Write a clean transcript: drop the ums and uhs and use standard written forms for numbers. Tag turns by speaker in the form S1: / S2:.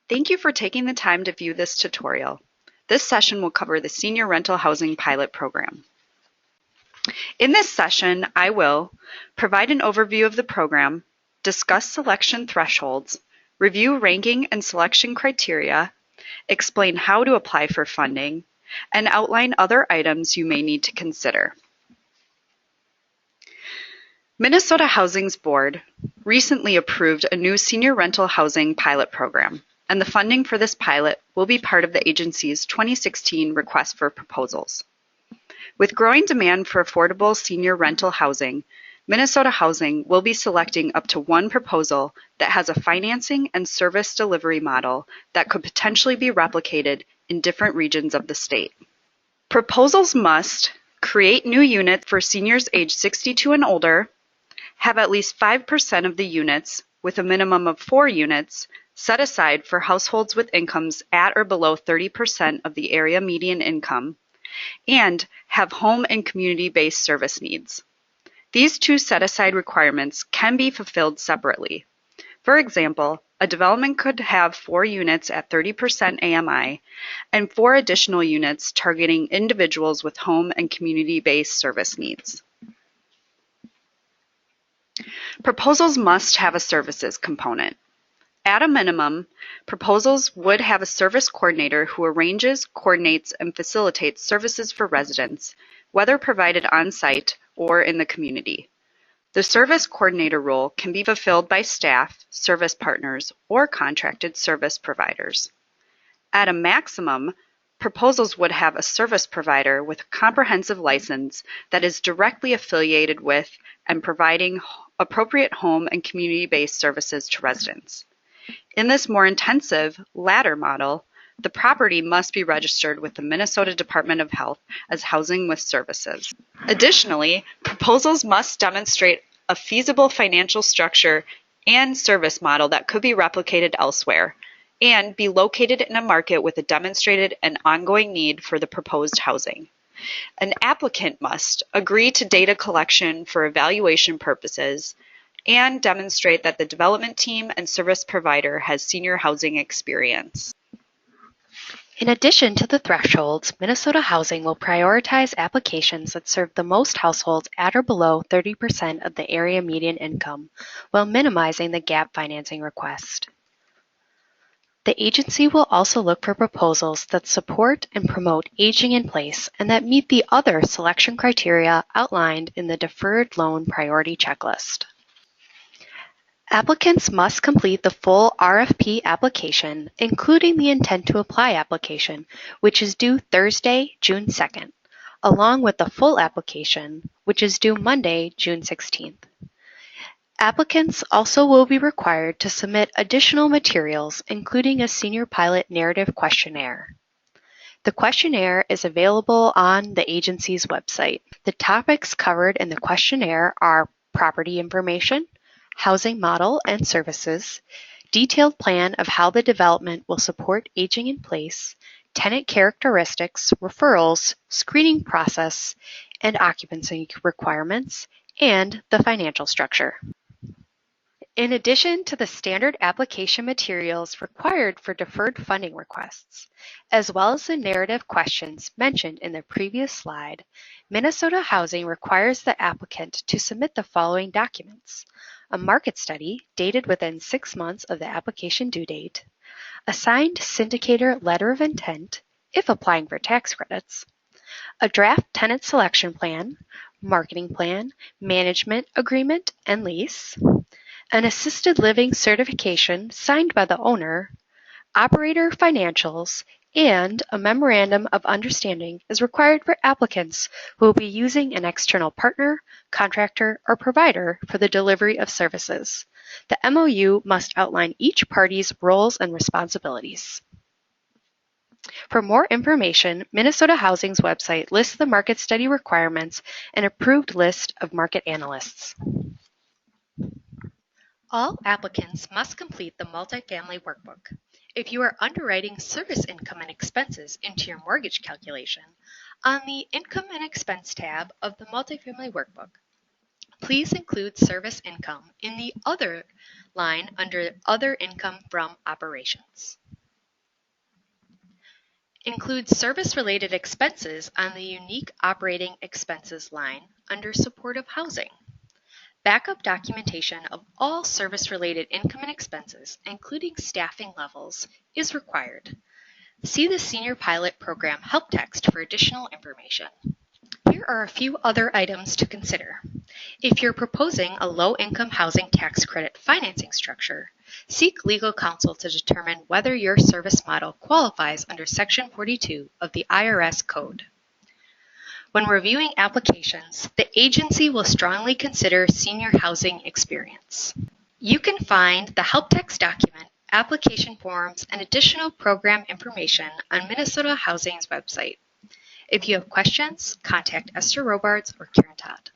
S1: Thank you for taking the time to view this tutorial. This session will cover the Senior Rental Housing Pilot Program. In this session, I will provide an overview of the program, discuss selection thresholds, review ranking and selection criteria, explain how to apply for funding, and outline other items you may need to consider. Minnesota Housing's board recently approved a new senior rental housing pilot program, and the funding for this pilot will be part of the agency's 2016 request for proposals. With growing demand for affordable senior rental housing, Minnesota Housing will be selecting up to one proposal that has a financing and service delivery model that could potentially be replicated in different regions of the state. Proposals must create new units for seniors age 62 and older, have at least 5% of the units, with a minimum of 4 units, set aside for households with incomes at or below 30% of the area median income, and have home and community-based service needs. These two set-aside requirements can be fulfilled separately. For example, a development could have 4 units at 30% AMI and 4 additional units targeting individuals with home and community-based service needs. Proposals must have a services component. At a minimum, proposals would have a service coordinator who arranges, coordinates, and facilitates services for residents, whether provided on-site or in the community. The service coordinator role can be fulfilled by staff, service partners, or contracted service providers. At a maximum, proposals would have a service provider with a comprehensive license that is directly affiliated with and providing appropriate home and community-based services to residents. In this more intensive latter model, the property must be registered with the Minnesota Department of Health as housing with services. Additionally, proposals must demonstrate a feasible financial structure and service model that could be replicated elsewhere, and be located in a market with a demonstrated and ongoing need for the proposed housing. An applicant must agree to data collection for evaluation purposes and demonstrate that the development team and service provider has senior housing experience.
S2: In addition to the thresholds, Minnesota Housing will prioritize applications that serve the most households at or below 30% of the area median income, while minimizing the gap financing request. The agency will also look for proposals that support and promote aging in place and that meet the other selection criteria outlined in the Deferred Loan Priority Checklist. Applicants must complete the full RFP application, including the Intent to Apply application, which is due Thursday, June 2nd, along with the full application, which is due Monday, June 16th. Applicants also will be required to submit additional materials, including a Senior Pilot Narrative Questionnaire. The questionnaire is available on the agency's website. The topics covered in the questionnaire are property information, housing model and services, detailed plan of how the development will support aging in place, tenant characteristics, referrals, screening process, and occupancy requirements, and the financial structure. In addition to the standard application materials required for deferred funding requests, as well as the narrative questions mentioned in the previous slide, Minnesota Housing requires the applicant to submit the following documents: a market study dated within 6 months of the application due date, a signed syndicator letter of intent, if applying for tax credits, a draft tenant selection plan, marketing plan, management agreement and lease, an assisted living certification signed by the owner, operator financials, and a memorandum of understanding is required for applicants who will be using an external partner, contractor, or provider for the delivery of services. The MOU must outline each party's roles and responsibilities. For more information, Minnesota Housing's website lists the market study requirements and approved list of market analysts. All applicants must complete the multifamily workbook. If you are underwriting service income and expenses into your mortgage calculation, on the Income and Expense tab of the multifamily workbook, please include service income in the Other line under Other Income from Operations. Include service-related expenses on the unique operating expenses line under supportive housing. Backup documentation of all service-related income and expenses, including staffing levels, is required. See the Senior Pilot Program help text for additional information. Here are a few other items to consider. If you're proposing a low-income housing tax credit financing structure, seek legal counsel to determine whether your service model qualifies under Section 42 of the IRS Code. When reviewing applications, the agency will strongly consider senior housing experience. You can find the help text document, application forms, and additional program information on Minnesota Housing's website. If you have questions, contact Esther Robards or Karen Todd.